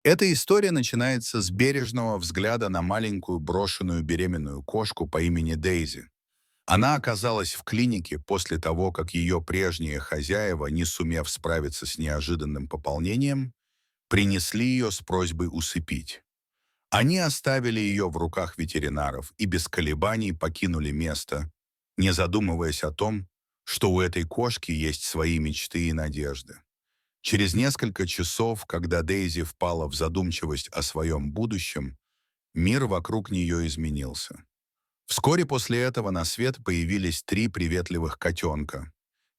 Эта история начинается с бережного взгляда на маленькую брошенную беременную кошку по имени Дейзи. Она оказалась в клинике после того, как ее прежние хозяева, не сумев справиться с неожиданным пополнением, принесли ее с просьбой усыпить. Они оставили ее в руках ветеринаров и без колебаний покинули место, не задумываясь о том, что у этой кошки есть свои мечты и надежды. Через несколько часов, когда Дейзи впала в задумчивость о своем будущем, мир вокруг нее изменился. Вскоре после этого на свет появились три приветливых котенка.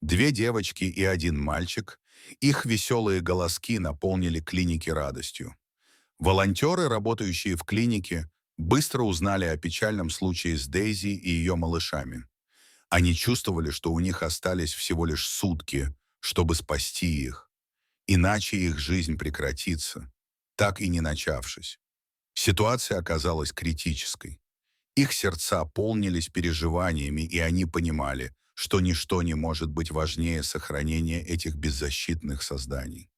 Две девочки и один мальчик. Их веселые голоски наполнили клиники радостью. Волонтеры, работающие в клинике, быстро узнали о печальном случае с Дейзи и ее малышами. Они чувствовали, что у них остались всего лишь сутки, чтобы спасти их. Иначе их жизнь прекратится, так и не начавшись. Ситуация оказалась критической. Их сердца полнились переживаниями, и они понимали, что ничто не может быть важнее сохранения этих беззащитных созданий.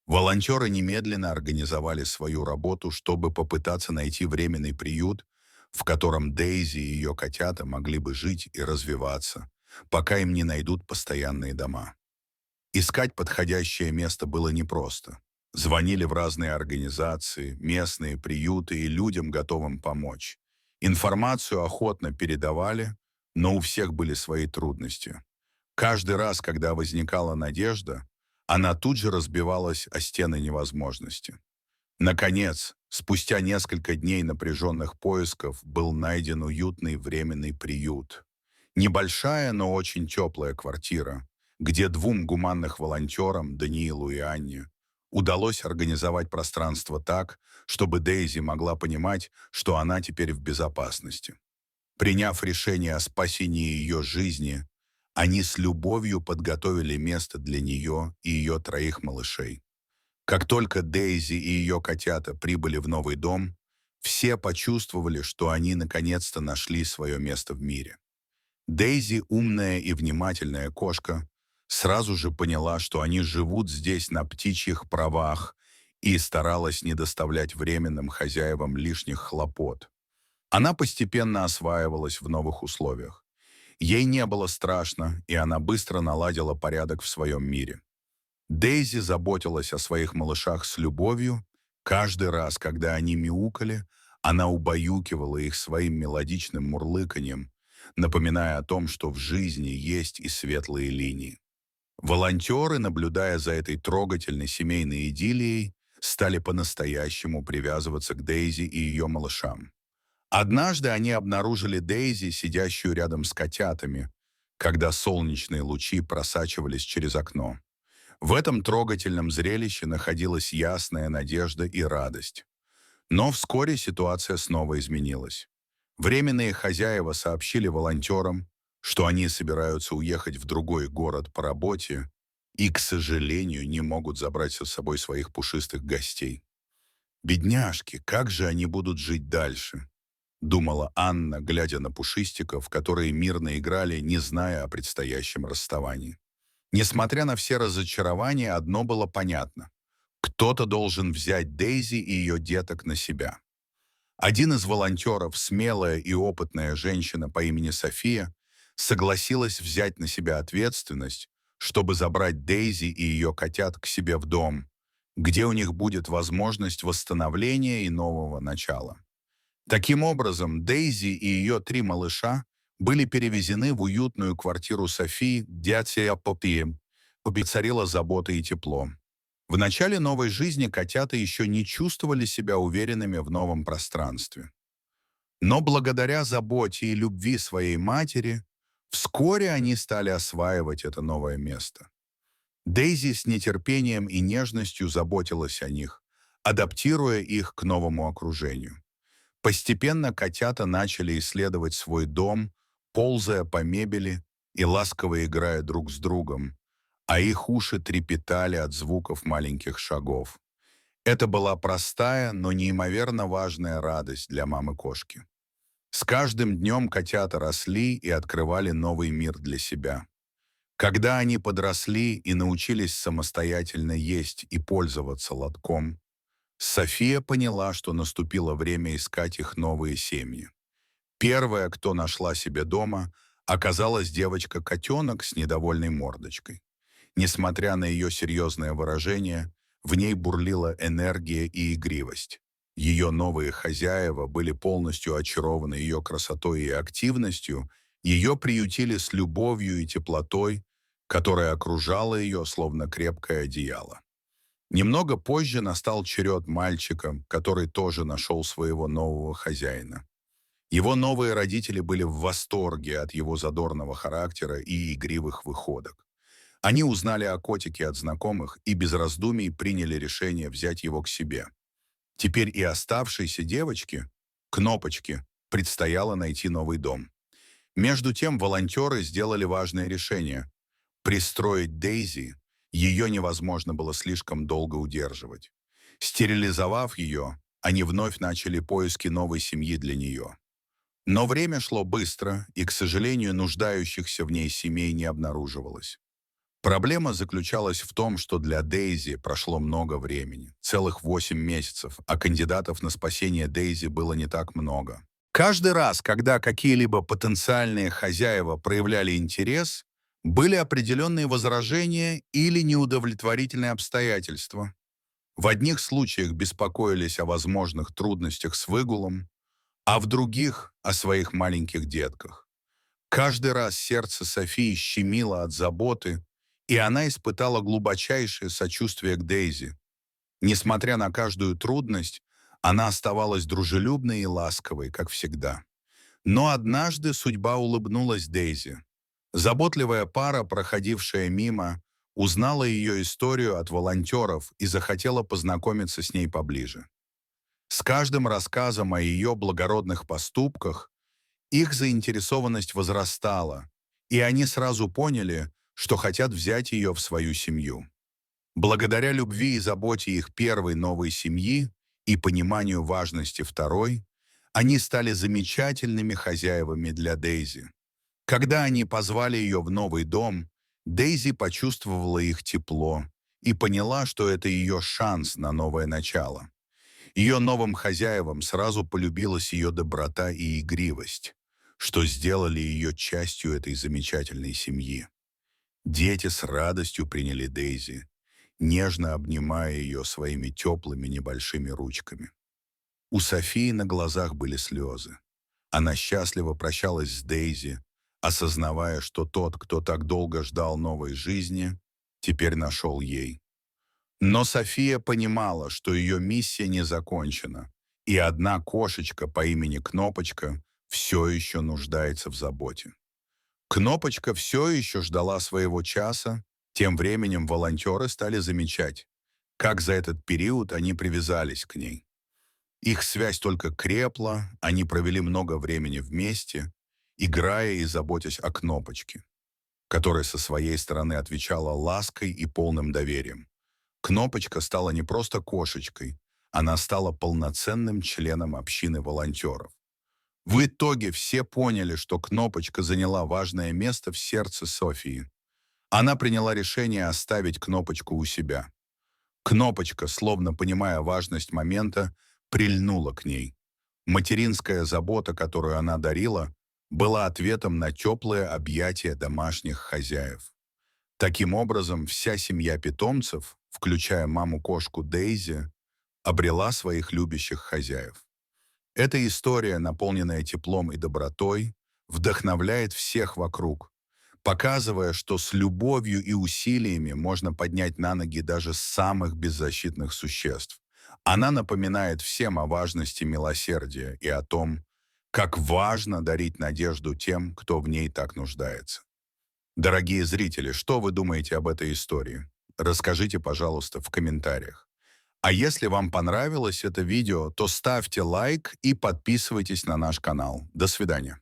Волонтеры немедленно организовали свою работу, чтобы попытаться найти временный приют, в котором Дейзи и ее котята могли бы жить и развиваться, пока им не найдут постоянные дома. Искать подходящее место было непросто. Звонили в разные организации, местные приюты и людям, готовым помочь. Информацию охотно передавали, но у всех были свои трудности. Каждый раз, когда возникала надежда, она тут же разбивалась о стены невозможности. Наконец, спустя несколько дней напряженных поисков был найден уютный временный приют. Небольшая, но очень теплая квартира, где двум гуманных волонтерам, Даниилу и Анне, удалось организовать пространство так, чтобы Дейзи могла понимать, что она теперь в безопасности. Приняв решение о спасении ее жизни, они с любовью подготовили место для нее и ее троих малышей. Как только Дейзи и ее котята прибыли в новый дом, все почувствовали, что они наконец-то нашли свое место в мире. Дейзи, умная и внимательная кошка, сразу же поняла, что они живут здесь на птичьих правах и старалась не доставлять временным хозяевам лишних хлопот. Она постепенно осваивалась в новых условиях. Ей не было страшно, и она быстро наладила порядок в своем мире. Дейзи заботилась о своих малышах с любовью. Каждый раз, когда они мяукали, она убаюкивала их своим мелодичным мурлыканьем, напоминая о том, что в жизни есть и светлые линии. Волонтеры, наблюдая за этой трогательной семейной идиллией, стали по-настоящему привязываться к Дейзи и ее малышам. Однажды они обнаружили Дейзи, сидящую рядом с котятами, когда солнечные лучи просачивались через окно. В этом трогательном зрелище находилась ясная надежда и радость. Но вскоре ситуация снова изменилась. Временные хозяева сообщили волонтерам, что они собираются уехать в другой город по работе и, к сожалению, не могут забрать с собой своих пушистых гостей. «Бедняжки, как же они будут жить дальше?» — думала Анна, глядя на пушистиков, которые мирно играли, не зная о предстоящем расставании. Несмотря на все разочарования, одно было понятно. Кто-то должен взять Дейзи и ее деток на себя. Один из волонтеров, смелая и опытная женщина по имени София, согласилась взять на себя ответственность, чтобы забрать Дейзи и ее котят к себе в дом, где у них будет возможность восстановления и нового начала. Таким образом, Дейзи и ее три малыша были перевезены в уютную квартиру Софии, где царила забота и тепло. В начале новой жизни котята еще не чувствовали себя уверенными в новом пространстве. Но благодаря заботе и любви своей матери, вскоре они стали осваивать это новое место. Дейзи с нетерпением и нежностью заботилась о них, адаптируя их к новому окружению. Постепенно котята начали исследовать свой дом, ползая по мебели и ласково играя друг с другом, а их уши трепетали от звуков маленьких шагов. Это была простая, но неимоверно важная радость для мамы-кошки. С каждым днем котята росли и открывали новый мир для себя. Когда они подросли и научились самостоятельно есть и пользоваться лотком, София поняла, что наступило время искать их новые семьи. Первая, кто нашла себе дома, оказалась девочка-котенок с недовольной мордочкой. Несмотря на ее серьезное выражение, в ней бурлила энергия и игривость. Ее новые хозяева были полностью очарованы ее красотой и активностью, ее приютили с любовью и теплотой, которая окружала ее, словно крепкое одеяло. Немного позже настал черед мальчика, который тоже нашел своего нового хозяина. Его новые родители были в восторге от его задорного характера и игривых выходок. Они узнали о котике от знакомых и без раздумий приняли решение взять его к себе. Теперь и оставшейся девочке, Кнопочке, предстояло найти новый дом. Между тем волонтеры сделали важное решение – пристроить Дейзи. Ее невозможно было слишком долго удерживать. Стерилизовав ее, они вновь начали поиски новой семьи для нее. Но время шло быстро, и, к сожалению, нуждающихся в ней семей не обнаруживалось. Проблема заключалась в том, что для Дейзи прошло много времени, целых 8 месяцев, а кандидатов на спасение Дейзи было не так много. Каждый раз, когда какие-либо потенциальные хозяева проявляли интерес, были определенные возражения или неудовлетворительные обстоятельства. В одних случаях беспокоились о возможных трудностях с выгулом, а в других — о своих маленьких детках. Каждый раз сердце Софии щемило от заботы, и она испытала глубочайшее сочувствие к Дейзи. Несмотря на каждую трудность, она оставалась дружелюбной и ласковой, как всегда. Но однажды судьба улыбнулась Дейзи. Заботливая пара, проходившая мимо, узнала ее историю от волонтеров и захотела познакомиться с ней поближе. С каждым рассказом о ее благородных поступках их заинтересованность возрастала, и они сразу поняли, что хотят взять ее в свою семью. Благодаря любви и заботе их первой новой семьи и пониманию важности второй, они стали замечательными хозяевами для Дейзи. Когда они позвали ее в новый дом, Дейзи почувствовала их тепло и поняла, что это ее шанс на новое начало. Ее новым хозяевам сразу полюбилась ее доброта и игривость, что сделали ее частью этой замечательной семьи. Дети с радостью приняли Дейзи, нежно обнимая ее своими теплыми небольшими ручками. У Софии на глазах были слезы. Она счастливо прощалась с Дейзи, осознавая, что тот, кто так долго ждал новой жизни, теперь нашел ей. Но София понимала, что ее миссия не закончена, и одна кошечка по имени Кнопочка все еще нуждается в заботе. Кнопочка все еще ждала своего часа, тем временем волонтеры стали замечать, как за этот период они привязались к ней. Их связь только крепла, они провели много времени вместе, играя и заботясь о Кнопочке, которая со своей стороны отвечала лаской и полным доверием. Кнопочка стала не просто кошечкой, она стала полноценным членом общины волонтеров. В итоге все поняли, что Кнопочка заняла важное место в сердце Софии. Она приняла решение оставить Кнопочку у себя. Кнопочка, словно понимая важность момента, прильнула к ней. Материнская забота, которую она дарила, была ответом на теплое объятие домашних хозяев. Таким образом, вся семья питомцев, включая маму-кошку Дейзи, обрела своих любящих хозяев. Эта история, наполненная теплом и добротой, вдохновляет всех вокруг, показывая, что с любовью и усилиями можно поднять на ноги даже самых беззащитных существ. Она напоминает всем о важности милосердия и о том, как важно дарить надежду тем, кто в ней так нуждается. Дорогие зрители, что вы думаете об этой истории? Расскажите, пожалуйста, в комментариях. А если вам понравилось это видео, то ставьте лайк и подписывайтесь на наш канал. До свидания.